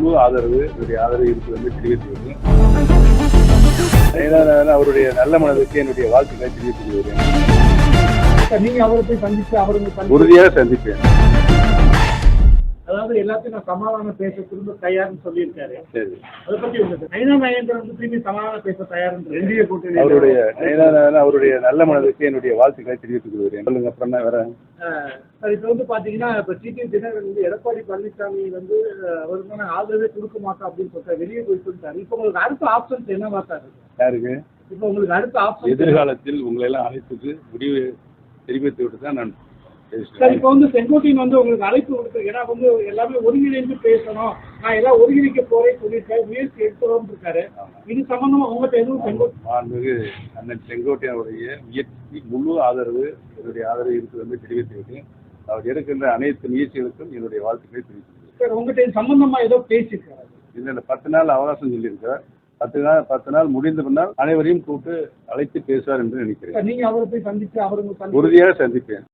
முழு ஆதரவு என்னுடைய ஆதரவு இருக்குது என்று தெரிவித்துள்ளேன். அவருடைய நல்ல மனதுக்கு என்னுடைய வாழ்த்துக்களை தெரிவித்துக் கொள்கிறேன். நீங்க அவரை போய் சந்திச்சு அவருக்கு உறுதியாக சந்திப்பேன். அதாவது எல்லாத்தையும் நான் சமாதானம் பேச திரும்ப தயார்னு சொல்லியிருக்காரு. சரி, அதை பத்தி உங்களுக்கு நயனா நாகேந்திரன் வந்து திரும்பி சமாதானம் பேச தயார்னு இந்திய கூட்டணி அவருடைய நல்ல மனதுக்கு என்னுடைய வாழ்த்துக்களை தெரிவித்துக் கொள்கிறேன். சொல்லுங்க, அப்புறம் என்ன வேற? சார், இப்போ வந்து பாத்தீங்கன்னா இப்ப டிடிவி தினகரன் வந்து எடப்பாடி பழனிசாமி வந்து அவருக்கான ஆதரவே கொடுக்க மாட்டோம் அப்படின்னு சொல்லிட்டாரு, வெளியே போய் சொல்லிட்டாரு. இப்போ உங்களுக்கு அடுத்த ஆப்ஷன்ஸ் என்னவா சார் இருக்கு? யாருக்கு? இப்போ உங்களுக்கு அடுத்த ஆப்ஷன் எதிர்காலத்தில் உங்களை எல்லாம் அழைத்துக்கு முடிவு தெரிவித்து விட்டு தான் நான் சார், இப்போ வந்து செங்கோட்டையன் வந்து உங்களுக்கு அழைப்பு கொடுத்து, ஏன்னா வந்து எல்லாமே ஒருங்கிணைந்து பேசணும், நான் எல்லாம் ஒருங்கிணைக்க போறேன்னு சொல்லியிருக்காரு, முயற்சி எடுத்துறோம்னு இருக்காரு. இது சம்பந்தமா உங்கள்கிட்ட எதுவும் மாண்புமிகு அண்ணன் செங்கோட்டையனுடைய முயற்சி முழு ஆதரவு என்னுடைய ஆதரவு இருக்குது என்று தெரிவித்துவிட்டு அவர் எடுக்கின்ற அனைத்து முயற்சிகளுக்கும் என்னுடைய வாழ்த்துக்களை தெரிவித்துள்ளேன். சார், உங்கள்கிட்ட இது சம்பந்தமா ஏதோ பேசியிருக்காரு? இந்த 10 நாள் அவகாசம் சொல்லியிருக்கிறார். 10 நாள் முடிந்த பின்னால் அனைவரையும் கூப்பிட்டு அழைத்து பேசுவார் என்று நினைக்கிறேன். நீங்க அவரை போய் சந்திச்சு அவருக்கு உறுதியாக சந்திப்பேன்.